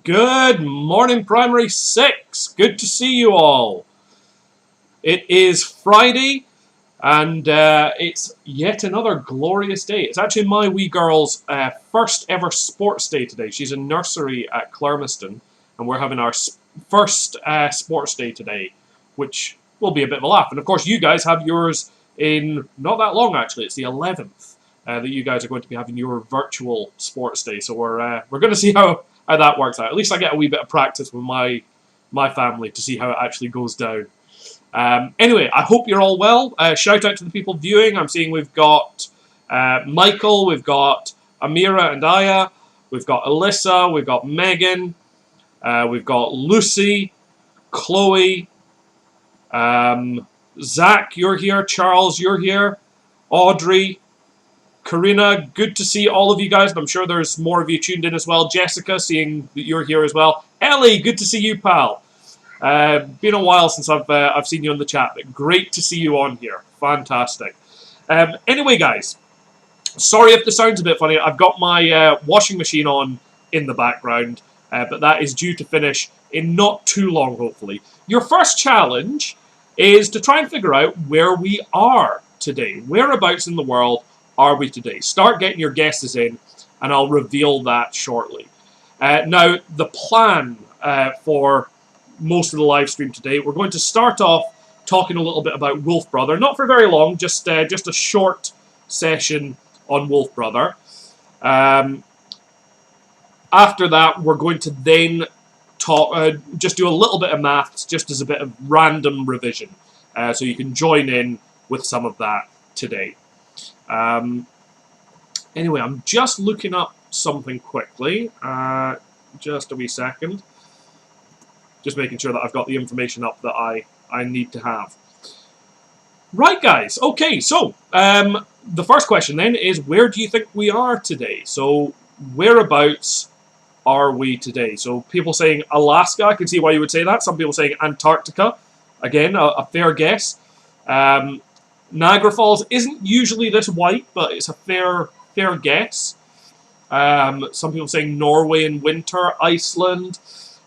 Good morning, Primary 6. Good to see you all. It is Friday, and it's yet another glorious day. It's actually my wee girl's first ever sports day today. She's in nursery at Clermiston, and we're having our first sports day today, which will be a bit of a laugh. And of course, you guys have yours in not that long, actually. It's the 11th that you guys are going to be having your virtual sports day. So we're going to see how that works out. At least I get a wee bit of practice with my family to see how it actually goes down. Anyway, I hope you're all well. Shout out to the people viewing. I'm seeing we've got Michael, we've got Amira and Aya, we've got Alyssa, we've got Megan, we've got Lucy, Chloe, Zach, you're here, Charles, you're here, Audrey, Karina, good to see all of you guys, and I'm sure there's more of you tuned in as well. Jessica, seeing that you're here as well. Ellie, good to see you, pal. Been a while since I've seen you in the chat, but great to see you on here. Fantastic. Anyway, guys, sorry if the sound's a bit funny. I've got my washing machine on in the background, but that is due to finish in not too long, hopefully. Your first challenge is to try and figure out where we are today. Whereabouts in the world are we today? Start getting your guesses in, and I'll reveal that shortly. Now, the plan for most of the live stream today, we're going to start off talking a little bit about Wolf Brother. Not for very long, just a short session on Wolf Brother. After that, we're going to then talk, just do a little bit of maths, just as a bit of random revision. So you can join in with some of that today. Anyway, I'm just looking up something quickly. Just a wee second. Just making sure that I've got the information up that I need to have. Right, guys. Okay, so the first question then is, where do you think we are today? So whereabouts are we today? So people saying Alaska, I can see why you would say that. Some people saying Antarctica. Again, a fair guess. Niagara Falls isn't usually this white, but it's a fair guess. Some people saying Norway in winter, Iceland.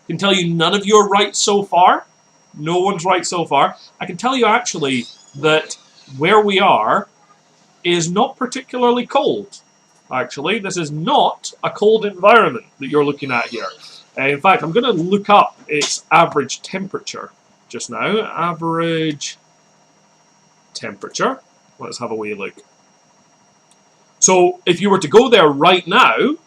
I can tell you none of you are right so far. No one's right so far. I can tell you actually that where we are is not particularly cold. Actually, this is not a cold environment that you're looking at here. In fact, I'm going to look up its average temperature just now. Average temperature. Let's have a wee look. So if you were to go there right now,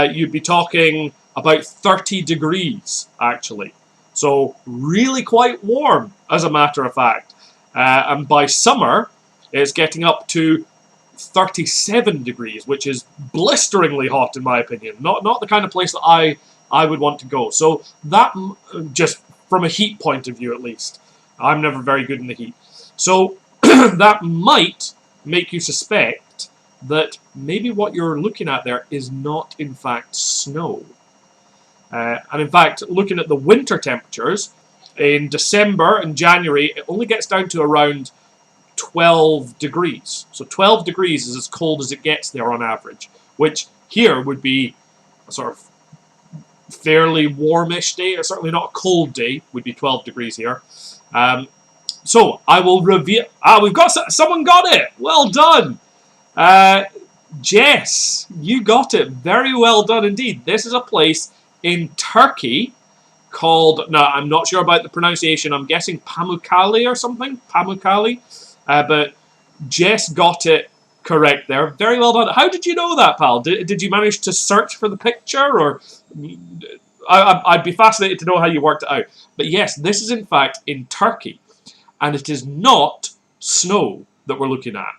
you'd be talking about 30 degrees, actually. So really quite warm, as a matter of fact. And by summer, it's getting up to 37 degrees, which is blisteringly hot, in my opinion. Not the kind of place that I would want to go. So that, just from a heat point of view at least, I'm never very good in the heat. So that might make you suspect that maybe what you're looking at there is not in fact snow. And in fact, looking at the winter temperatures, in December and January, it only gets down to around 12 degrees. So 12 degrees is as cold as it gets there on average, which here would be a sort of fairly warmish day. Certainly not a cold day, would be 12 degrees here. So I will reveal. We've got someone got it. Well done, Jess. You got it. Very well done indeed. This is a place in Turkey called. Now I'm not sure about the pronunciation. I'm guessing Pamukkale or something. Pamukkale, but Jess got it correct there. Very well done. How did you know that, pal? Did you manage to search for the picture, or? I'd be fascinated to know how you worked it out. But yes, this is in fact in Turkey. And it is not snow that we're looking at.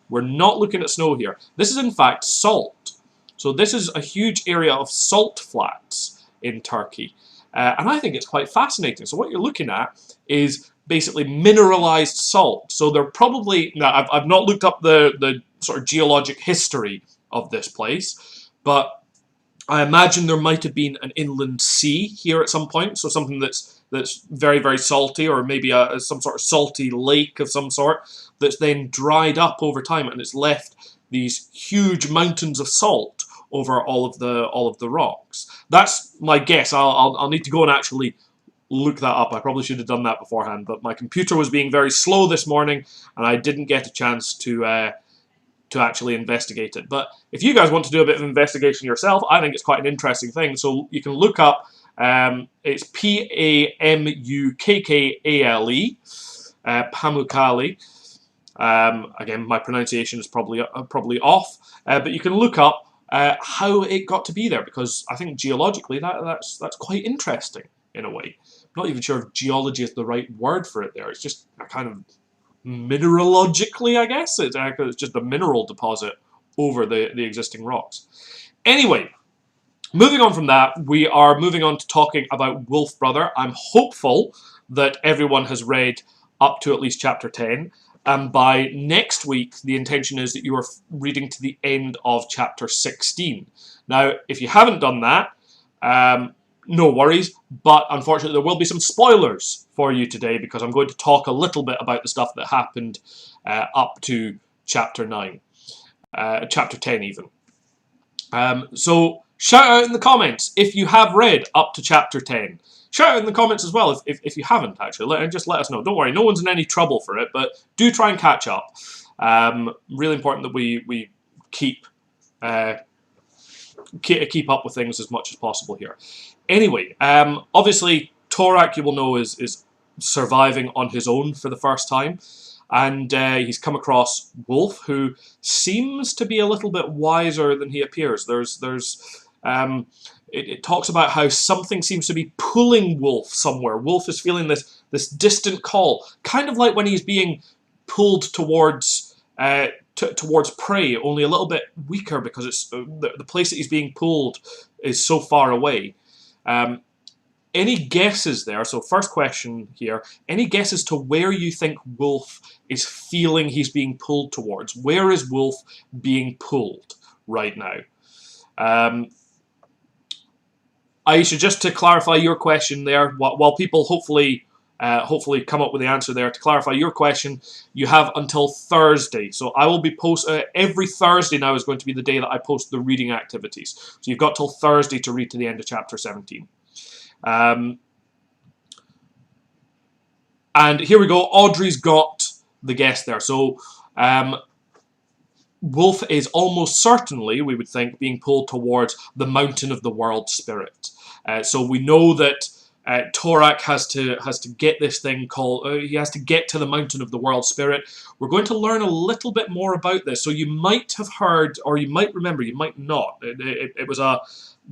We're not looking at snow here. This is in fact salt. So this is a huge area of salt flats in Turkey. And I think it's quite fascinating. So what you're looking at is basically mineralized salt. So they're probably, now I've not looked up the sort of geologic history of this place, but I imagine there might have been an inland sea here at some point. So something that's very, very salty, or maybe some sort of salty lake of some sort that's then dried up over time, and it's left these huge mountains of salt over all of the rocks. That's my guess. I'll need to go and actually look that up. I probably should have done that beforehand, but my computer was being very slow this morning, and I didn't get a chance to actually investigate it. But if you guys want to do a bit of investigation yourself, I think it's quite an interesting thing. So you can look up. It's Pamukkale. Pamukkale. Again, my pronunciation is probably off, but you can look up how it got to be there, because I think geologically that's quite interesting in a way. I'm not even sure if geology is the right word for it there. It's just a kind of mineralogically, I guess. It's just a mineral deposit over the existing rocks. Anyway, moving on from that, we are moving on to talking about Wolf Brother. I'm hopeful that everyone has read up to at least chapter 10. And by next week, the intention is that you are reading to the end of chapter 16. Now, if you haven't done that, no worries, but unfortunately there will be some spoilers for you today, because I'm going to talk a little bit about the stuff that happened up to chapter 9. Chapter 10 even. So shout out in the comments if you have read up to chapter 10. Shout out in the comments as well if you haven't, actually. Just let us know. Don't worry, no one's in any trouble for it, but do try and catch up. Really important that we keep up with things as much as possible here. Anyway, obviously Torak, you will know, is surviving on his own for the first time. And he's come across Wolf, who seems to be a little bit wiser than he appears. It talks about how something seems to be pulling Wolf somewhere. Wolf is feeling this distant call, kind of like when he's being pulled towards prey, only a little bit weaker, because it's the place that he's being pulled is so far away. Any guesses there? So first question here, any guesses to where you think Wolf is feeling he's being pulled towards? Where is Wolf being pulled right now? Aisha, just to clarify your question there, while people hopefully come up with the answer there, to clarify your question, you have until Thursday. So I will be every Thursday now is going to be the day that I post the reading activities. So you've got till Thursday to read to the end of chapter 17. And here we go. Audrey's got the guess there. So Wolf is almost certainly, we would think, being pulled towards the mountain of the world spirit. So we know that Torak has to get this thing called. He has to get to the mountain of the world spirit. We're going to learn a little bit more about this. So you might have heard, or you might remember, you might not. It was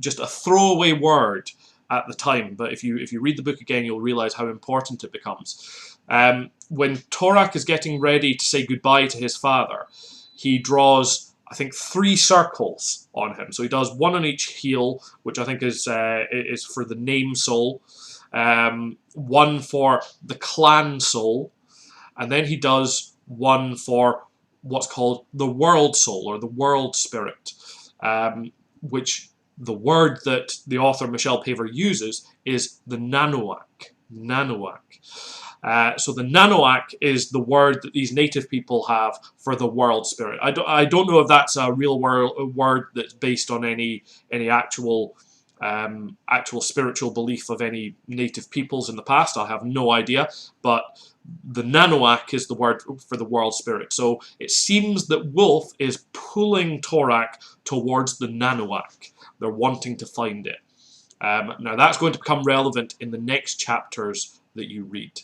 just a throwaway word at the time, but if you read the book again, you'll realize how important it becomes. When Torak is getting ready to say goodbye to his father, he draws, I think, 3 circles on him. So he does one on each heel, which I think is for the name soul, one for the clan soul, and then he does one for what's called the world soul, or the world spirit, which the word that the author Michelle Paver uses is the nanoak. So the nanoak is the word that these native people have for the world spirit. I don't know if that's a real word that's based on any actual spiritual belief of any native peoples in the past. I have no idea, but the nanoak is the word for the world spirit. So it seems that Wolf is pulling Torak towards the nanoak. They're wanting to find it. Now that's going to become relevant in the next chapters that you read.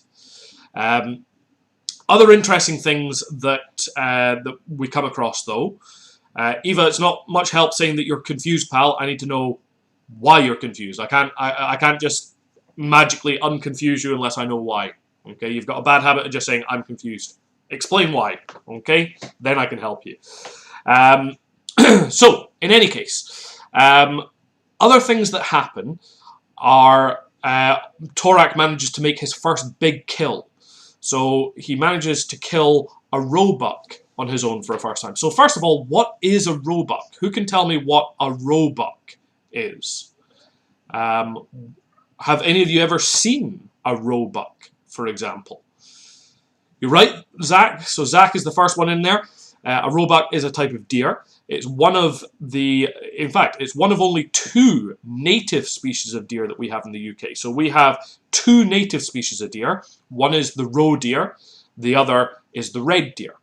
Other interesting things that we come across, though. Eva, it's not much help saying that you're confused, pal. I need to know why you're confused. I can't just magically unconfuse you unless I know why. Okay, you've got a bad habit of just saying I'm confused. Explain why. Okay, then I can help you. So in any case. Other things that happen are Torak manages to make his first big kill. So he manages to kill a Roebuck on his own for the first time. So first of all, what is a Roebuck? Who can tell me what a Roebuck is? Have any of you ever seen a Roebuck, for example? You're right, Zach. So Zach is the first one in there. A roebuck is a type of deer. It's one of the, in fact, it's one of only 2 native species of deer that we have in the UK. So we have 2 native species of deer. One is the roe deer, the other is the red deer.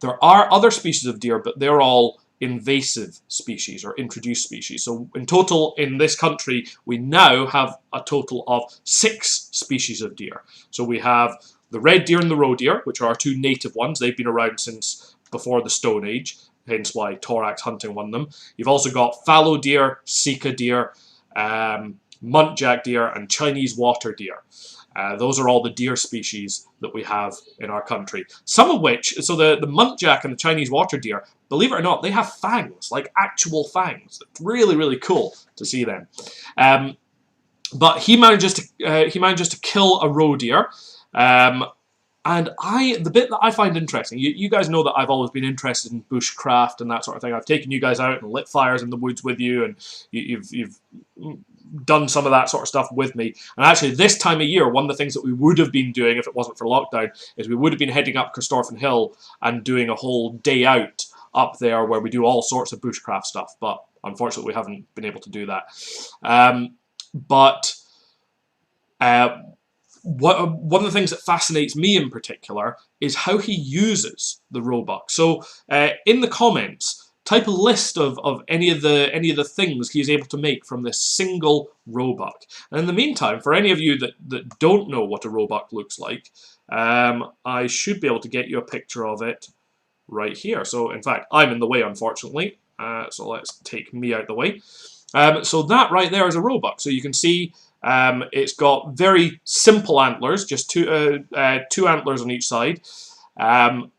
There are other species of deer, but they're all invasive species or introduced species. So in total in this country, we now have a total of 6 species of deer. So we have the red deer and the roe deer, which are our 2 native ones. They've been around since before the Stone Age, hence why thorax hunting won them. You've also got fallow deer, sika deer, muntjac deer, and Chinese water deer. Those are all the deer species that we have in our country. Some of which, so the muntjac and the Chinese water deer, believe it or not, they have fangs, like actual fangs. It's really, really cool to see them. But he manages to kill a roe deer. And the bit that I find interesting, you guys know that I've always been interested in bushcraft and that sort of thing. I've taken you guys out and lit fires in the woods with you, and you've done some of that sort of stuff with me. And actually, this time of year, one of the things that we would have been doing if it wasn't for lockdown is we would have been heading up Corstorphine Hill and doing a whole day out up there where we do all sorts of bushcraft stuff. But unfortunately, we haven't been able to do that. One of the things that fascinates me in particular is how he uses the roebuck. So in the comments, type a list of any of the things he is able to make from this single roebuck. And in the meantime, for any of you that don't know what a roebuck looks like, I should be able to get you a picture of it right here. So in fact, I'm in the way, unfortunately. So let's take me out the way. So that right there is a roebuck. So you can see it's got very simple antlers, just two antlers on each side, and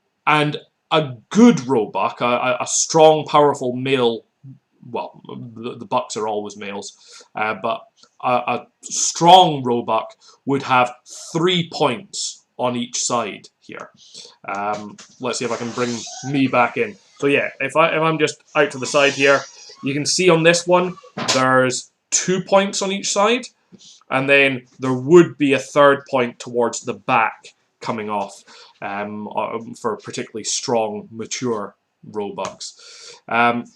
a good roebuck, a strong, powerful male. Well, the bucks are always males, but a strong roebuck would have 3 points on each side here. Let's see if I can bring me back in. So yeah, if I'm just out to the side here, you can see on this one there's 2 points on each side. And then there would be a 3rd point towards the back coming off for particularly strong, mature roebucks. And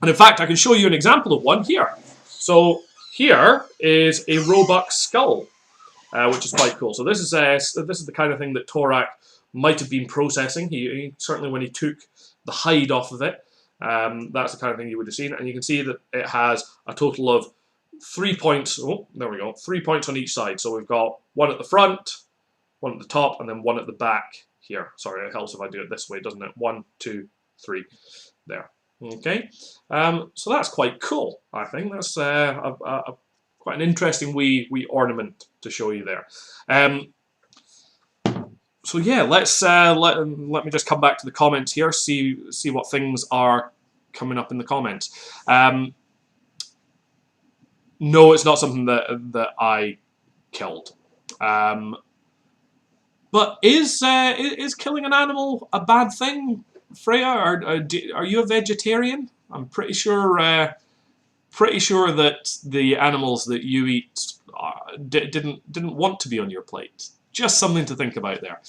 in fact, I can show you an example of one here. So here is a roebuck skull, which is quite cool. So this is the kind of thing that Torak might have been processing. He certainly, when he took the hide off of it, that's the kind of thing you would have seen. And you can see that it has a total of 3 points. Oh, there we go. 3 points on each side. So we've got one at the front, one at the top, and then one at the back here. Sorry, it helps if I do it this way, doesn't it? 1, 2, 3. There. Okay. So that's quite cool, I think. That's quite an interesting wee ornament to show you there. So yeah, let's let me just come back to the comments here, see what things are coming up in the comments. No, it's not something that I killed. But is killing an animal a bad thing, Freya? Are you a vegetarian? I'm pretty sure that the animals that you eat didn't want to be on your plate. Just something to think about there.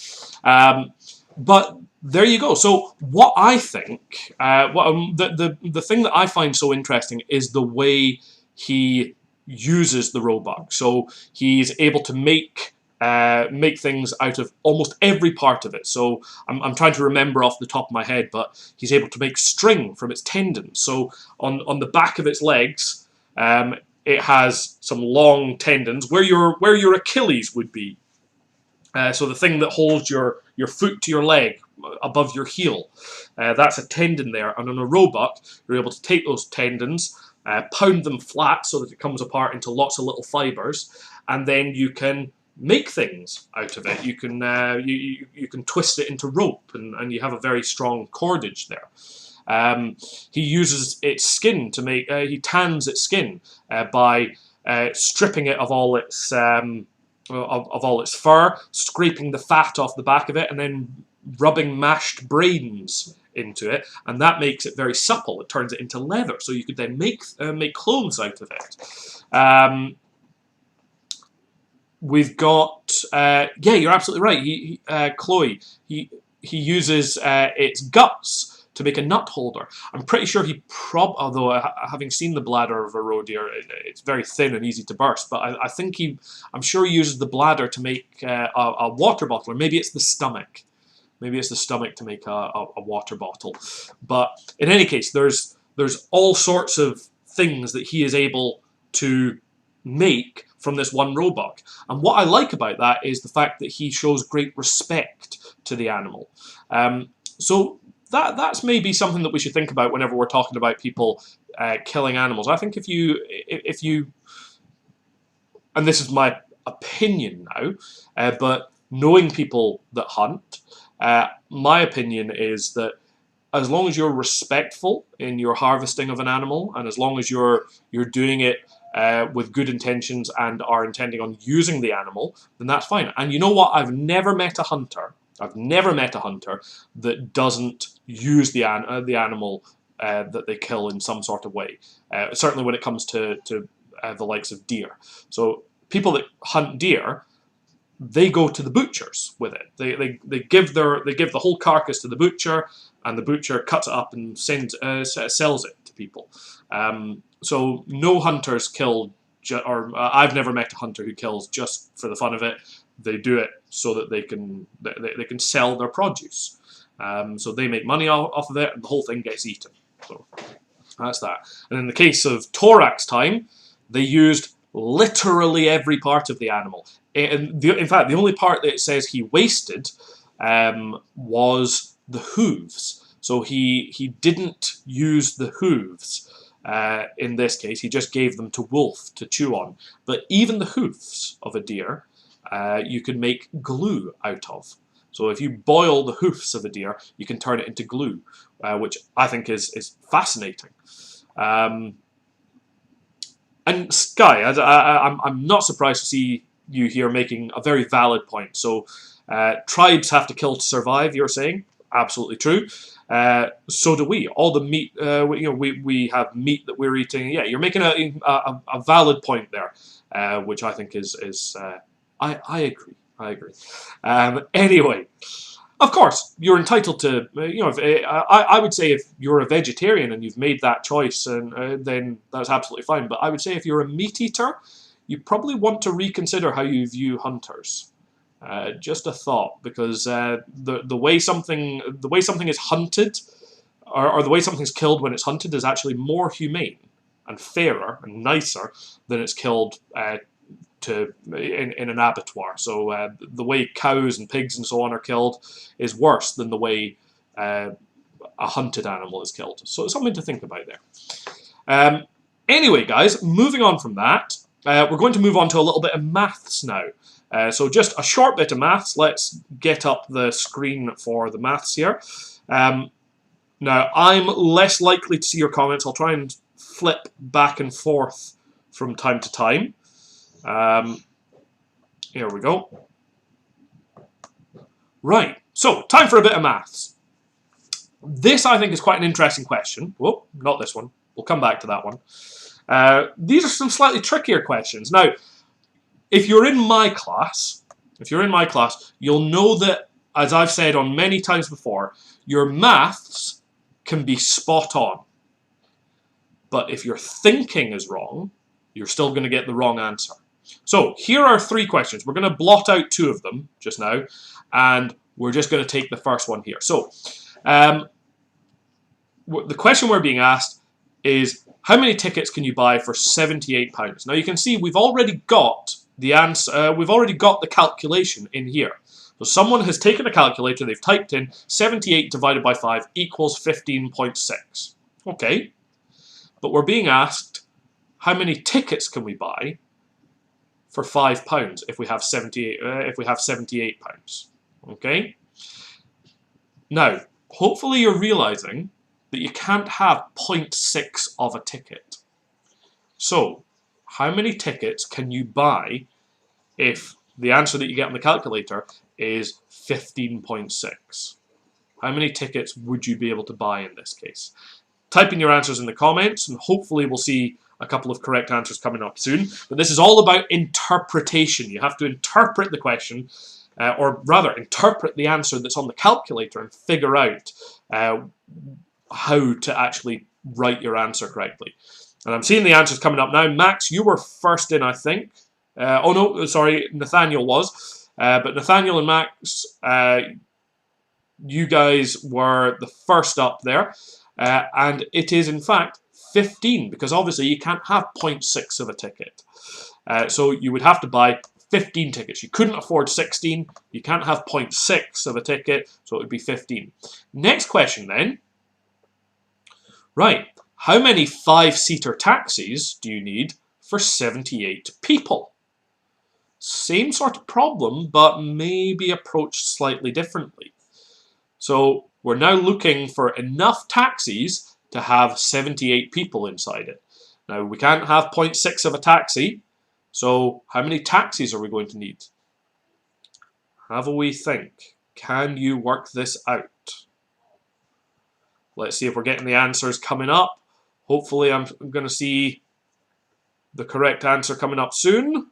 But there you go. So what I think, the thing that I find so interesting is the way he uses the roebuck. So he's able to make things out of almost every part of it. So I'm trying to remember off the top of my head, but he's able to make string from its tendons. So on the back of its legs, it has some long tendons where your Achilles would be. So the thing that holds your foot to your leg above your heel, that's a tendon there. And on a roebuck, you're able to take those tendons, pound them flat so that it comes apart into lots of little fibers, and then you can make things out of it. You can you can twist it into rope, and you have a very strong cordage there. He uses its skin to make. He tans its skin by stripping it of all its fur, scraping the fat off the back of it, and then rubbing mashed brains into it, and that makes it very supple. It turns it into leather, so you could then make clothes out of it. We've got yeah, you're absolutely right. Chloe, he uses its guts to make a nut holder. I'm pretty sure he although having seen the bladder of a roe deer, it's very thin and easy to burst, but I'm sure he uses the bladder to make a water bottle, or maybe it's the stomach. Maybe it's the stomach to make a water bottle. But in any case, there's all sorts of things that he is able to make from this one roebuck. And what I like about that is the fact that he shows great respect to the animal. So that's maybe something that we should think about whenever we're talking about people killing animals. I think if you, and this is my opinion now, but knowing people that hunt, my opinion is that as long as you're respectful in your harvesting of an animal, and as long as you're doing it with good intentions and are intending on using the animal, then that's fine. And you know what? I've never met a hunter that doesn't use the animal that they kill in some sort of way. Certainly when it comes to the likes of deer. So people that hunt deer, they go to the butchers with it. They give the whole carcass to the butcher, and the butcher cuts it up and sells it to people. So no hunters kill, I've never met a hunter who kills just for the fun of it. They do it so that they can sell their produce. So they make money off of it, and the whole thing gets eaten. So that's that. And in the case of Thorax time, they used literally every part of the animal. In fact, the only part that it says he wasted was the hooves. So he didn't use the hooves in this case. He just gave them to Wolf to chew on. But even the hoofs of a deer, you can make glue out of. So if you boil the hoofs of a deer, you can turn it into glue, which I think is fascinating. And Sky, I'm not surprised to see you here making a very valid point. So tribes have to kill to survive, you're saying? Absolutely true. So do we. All the meat, we have meat that we're eating. Yeah, you're making a valid point there, which I think is I agree. I agree. Anyway, of course, you're entitled to, I would say if you're a vegetarian and you've made that choice, and then that's absolutely fine. But I would say if you're a meat eater, you probably want to reconsider how you view hunters. Just a thought, because the way something is hunted, or the way something's killed when it's hunted, is actually more humane and fairer and nicer than it's killed in an abattoir. So the way cows and pigs and so on are killed is worse than the way a hunted animal is killed. So it's something to think about there. Anyway, guys, moving on from that, we're going to move on to a little bit of maths now. So just a short bit of maths. Let's get up the screen for the maths here. Now, I'm less likely to see your comments. I'll try and flip back and forth from time to time. Here we go. Right, so time for a bit of maths. This, I think, is quite an interesting question. Whoa, not this one. We'll come back to that one. These are some slightly trickier questions. Now, if you're in my class, you'll know that, as I've said on many times before, your maths can be spot on. But if your thinking is wrong, you're still going to get the wrong answer. So here are 3 questions. We're going to blot out 2 of them just now, and we're just going to take the first one here. So the question we're being asked is, how many tickets can you buy for £78? Now you can see we've already got the answer. We've already got the calculation in here. So someone has taken a calculator, they've typed in 78 divided by 5 equals 15.6. Okay, but we're being asked, how many tickets can we buy for £5 if we have 78 pounds? Okay. Now, hopefully you're realizing that you can't have 0.6 of a ticket. So, how many tickets can you buy if the answer that you get on the calculator is 15.6? How many tickets would you be able to buy in this case? Type in your answers in the comments, and hopefully we'll see a couple of correct answers coming up soon. But this is all about interpretation. You have to interpret the question, or rather interpret the answer that's on the calculator and figure out how to actually write your answer correctly. And I'm seeing the answers coming up now. Max, you were first in, I think. Oh no, sorry, Nathaniel was. But Nathaniel and Max, you guys were the first up there. And it is, in fact, 15, because obviously you can't have 0.6 of a ticket. So you would have to buy 15 tickets. You couldn't afford 16. You can't have 0.6 of a ticket, so it would be 15. Next question then. Right, how many 5-seater taxis do you need for 78 people? Same sort of problem, but maybe approached slightly differently. So we're now looking for enough taxis to have 78 people inside it. Now, we can't have 0.6 of a taxi, so how many taxis are we going to need? Have a wee think. Can you work this out? Let's see if we're getting the answers coming up. Hopefully I'm going to see the correct answer coming up soon.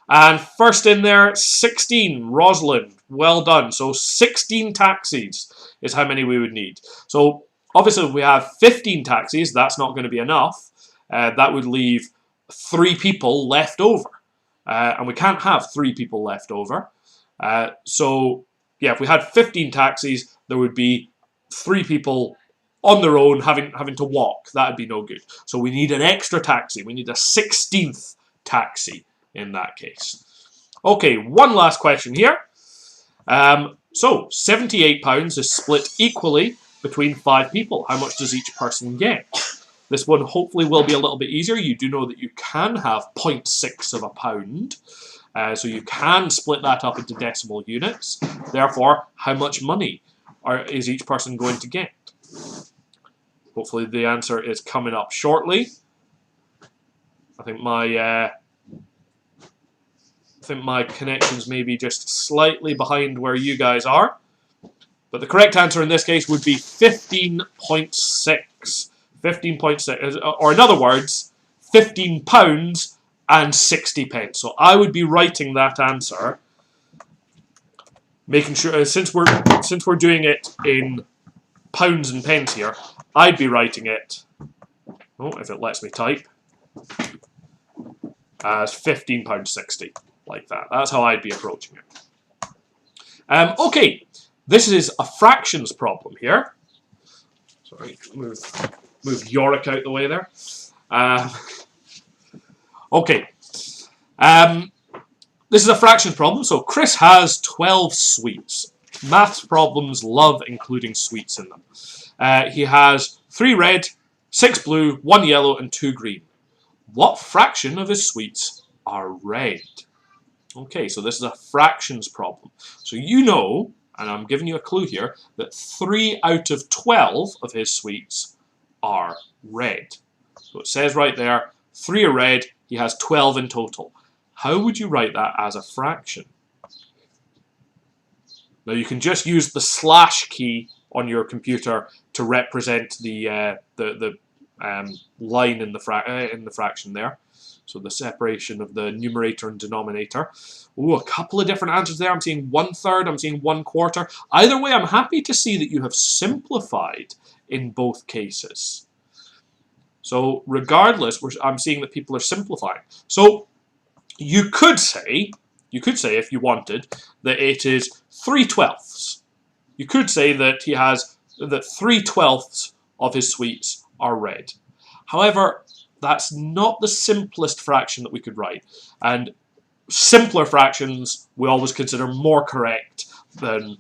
And first in there, 16. Rosalind, well done. So 16 taxis is how many we would need. So obviously if we have 15 taxis, that's not going to be enough. That would leave 3 people left over. And we can't have 3 people left over. So yeah, if we had 15 taxis, there would be 3 people on their own having to walk. That would be no good. So we need an extra taxi. We need a 16th taxi in that case. Okay, one last question here. So £78 is split equally between 5 people. How much does each person get? This one hopefully will be a little bit easier. You do know that you can have 0.6 of a pound. So you can split that up into decimal units. Therefore, how much money is each person going to get? Hopefully the answer is coming up shortly. I think my connections may be just slightly behind where you guys are. But the correct answer in this case would be 15.6. 15.6, or in other words, £15 and 60 pence. So I would be writing that answer, making sure since we're doing it in pounds and pence here, I'd be writing it. Oh, if it lets me type, as £15.60, like that. That's how I'd be approaching it. Okay, this is a fractions problem here. Sorry, move Yorick out the way there. Okay. This is a fractions problem. So Chris has 12 sweets. Maths problems love including sweets in them. He has 3 red, 6 blue, 1 yellow, and 2 green. What fraction of his sweets are red? Okay, so this is a fractions problem. So you know, and I'm giving you a clue here, that 3 out of 12 of his sweets are red. So it says right there, 3 are red, he has 12 in total. How would you write that as a fraction? Now you can just use the slash key on your computer to represent the line in the fraction there. So the separation of the numerator and denominator. Ooh, a couple of different answers there. I'm seeing 1/3, I'm seeing 1/4. Either way, I'm happy to see that you have simplified in both cases. So regardless, I'm seeing that people are simplifying. So you could say if you wanted, that it is 3/12. You could say that he has that 3/12 of his sweets are red. However, that's not the simplest fraction that we could write. And simpler fractions we always consider more correct than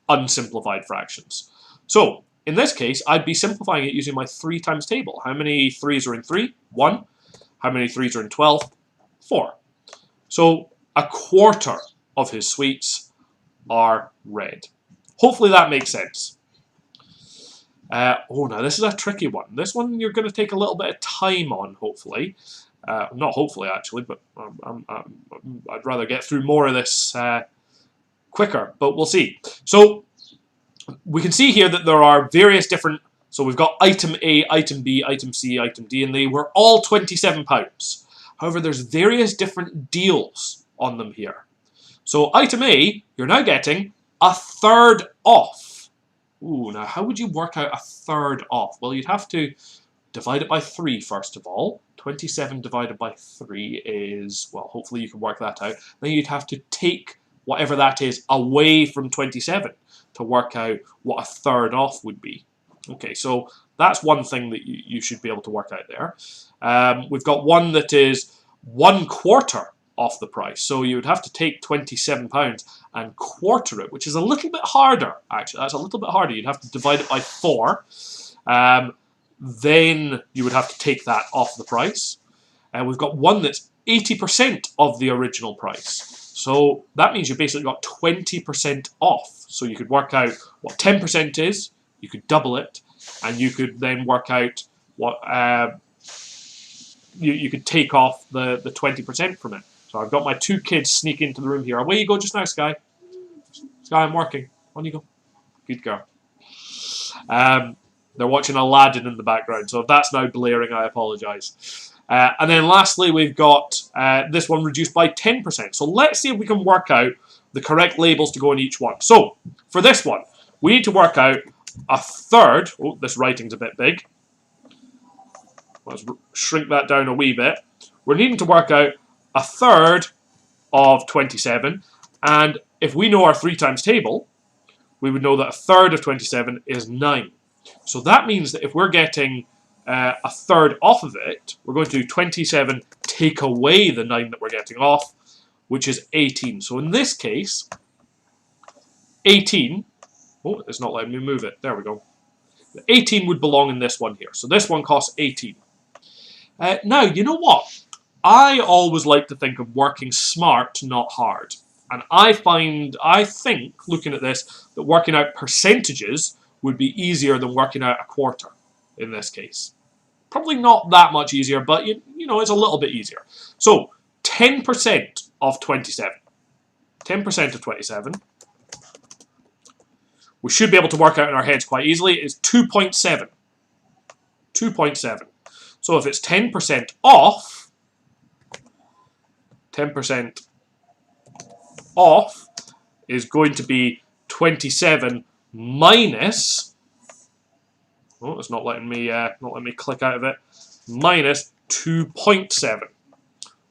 unsimplified fractions. So in this case, I'd be simplifying it using my 3 times table. How many 3s are in 3? 1. How many 3s are in 12? 4. So 1/4 of his sweets are red. Hopefully that makes sense. Oh, now this is a tricky one. This one you're going to take a little bit of time on, hopefully. Not hopefully, actually, but I'd rather get through more of this quicker, but we'll see. So we can see here that there are various different... So we've got item A, item B, item C, item D, and they were all £27. However, there's various different deals on them here. So item A, you're now getting 1/3 off. Ooh, now how would you work out a third off? Well, you'd have to divide it by 3 first of all. 27 divided by 3 is, well, hopefully you can work that out. Then you'd have to take whatever that is away from 27 to work out what a third off would be. Okay, so that's one thing that you should be able to work out there. We've got one that is 1/4 off the price. So you would have to take £27 and quarter it, which is a little bit harder, actually. That's a little bit harder. You'd have to divide it by 4. Then you would have to take that off the price. And we've got one that's 80% of the original price. So that means you've basically got 20% off. So you could work out what 10% is, you could double it, and you could then work out what you could take off the 20% from it. So I've got my 2 kids sneak into the room here. Away you go just now, Sky. Sky, I'm working. On you go. Good girl. They're watching Aladdin in the background, so if that's now blaring, I apologise. And then lastly, we've got this one reduced by 10%. So let's see if we can work out the correct labels to go in each one. So for this one, we need to work out a third. Oh, this writing's a bit big. Let's shrink that down a wee bit. We're needing to work out a third of 27. And if we know our 3 times table, we would know that a third of 27 is 9. So that means that if we're getting a third off of it, we're going to do 27 take away the 9 that we're getting off, which is 18. So in this case, 18, oh, it's not letting me move it. There we go. 18 would belong in this one here. So this one costs 18. Now, you know what? I always like to think of working smart, not hard. And I think, looking at this, that working out percentages would be easier than working out a quarter in this case. Probably not that much easier, but you know, it's a little bit easier. So 10% of 27. 10% of 27. We should be able to work out in our heads quite easily. Is 2.7. 2.7. So if it's 10% off, 10% off is going to be 27 minus, oh, it's not letting me click out of it, minus 2.7.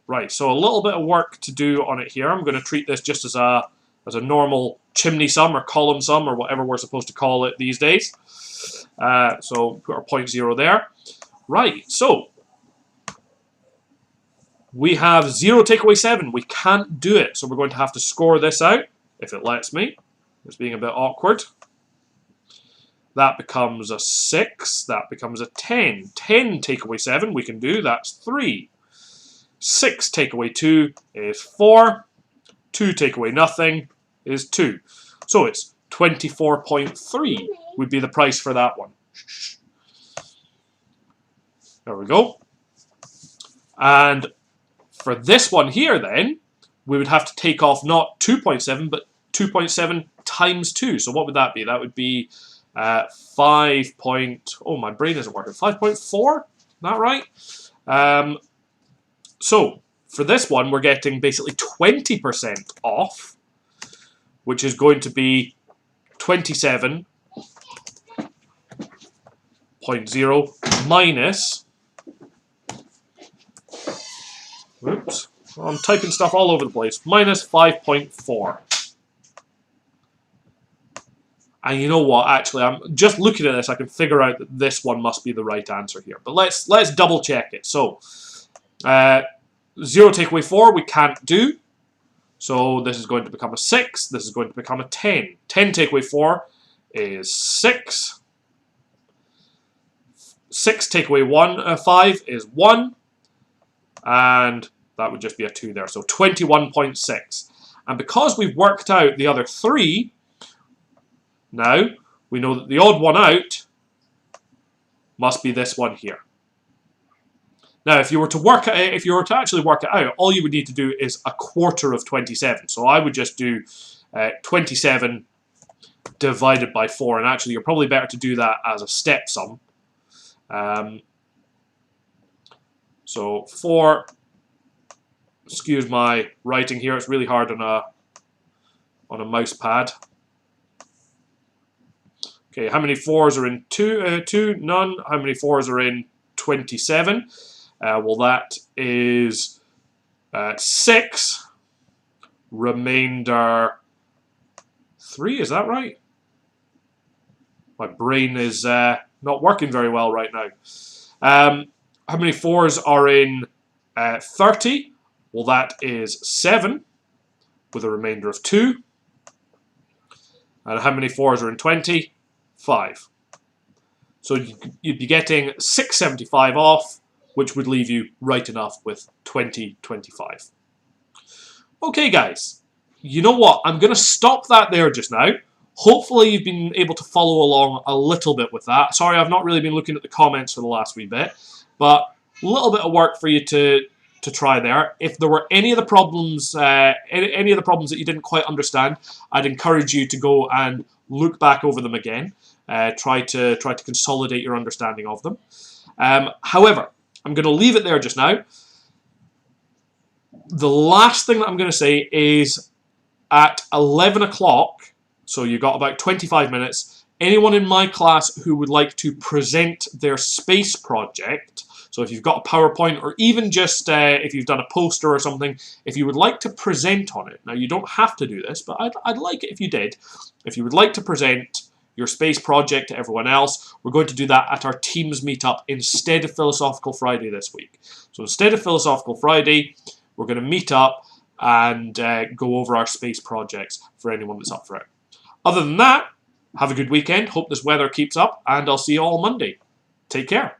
Right, so a little bit of work to do on it here. I'm going to treat this just as a normal chimney sum or column sum or whatever we're supposed to call it these days. So put our 0.0 there. Right, so we have 0 take away 7. We can't do it, so we're going to have to score this out, if it lets me. It's being a bit awkward. That becomes a 6. That becomes a 10. 10 take away 7 we can do. That's 3. 6 take away 2 is 4. 2 take away nothing is 2. So it's 24.3 would be the price for that one. There we go. And for this one here then, we would have to take off not 2.7 but 2.7 times 2. So what would that be? That would be 5 point... Oh, my brain isn't working. 5.4? Is that right? So for this one, we're getting basically 20% off, which is going to be 27.0 minus... Oops. I'm typing stuff all over the place. Minus 5.4. And you know what? Actually, I'm just looking at this. I can figure out that this one must be the right answer here. But let's double check it. So, 0 take away 4 we can't do. So this is going to become a 6. This is going to become a 10. 10 take away 4 is 6. 6 take away 5 is 1. And that would just be a 2 there. So 21.6. And because we've worked out the other 3, now we know that the odd one out must be this one here. Now, if you were to actually work it out, all you would need to do is a quarter of 27. So I would just do 27 divided by 4. And actually, you're probably better to do that as a step sum. So 4, excuse my writing here, it's really hard on a mouse pad. Okay, how many 4s are in 2? 2, none. How many 4s are in 27? Well, that is 6. Remainder 3, is that right? My brain is not working very well right now. How many 4s are in 30? Well, that is 7, with a remainder of 2. And how many 4s are in 20? 5. So you'd be getting 675 off, which would leave you right enough with 2025. Okay, guys. You know what? I'm going to stop that there just now. Hopefully you've been able to follow along a little bit with that. Sorry, I've not really been looking at the comments for the last wee bit, but a little bit of work for you to try there. If there were any of the problems, any of the problems that you didn't quite understand, I'd encourage you to go and look back over them again. Try to consolidate your understanding of them. However, I'm going to leave it there just now. The last thing that I'm going to say is at 11 o'clock, so you've got about 25 minutes, anyone in my class who would like to present their space project, so if you've got a PowerPoint or even just if you've done a poster or something, if you would like to present on it, now you don't have to do this, but I'd like it if you did. If you would like to present your space project to everyone else, we're going to do that at our Teams meetup instead of Philosophical Friday this week. So instead of Philosophical Friday, we're going to meet up and go over our space projects for anyone that's up for it. Other than that, have a good weekend. Hope this weather keeps up, and I'll see you all Monday. Take care.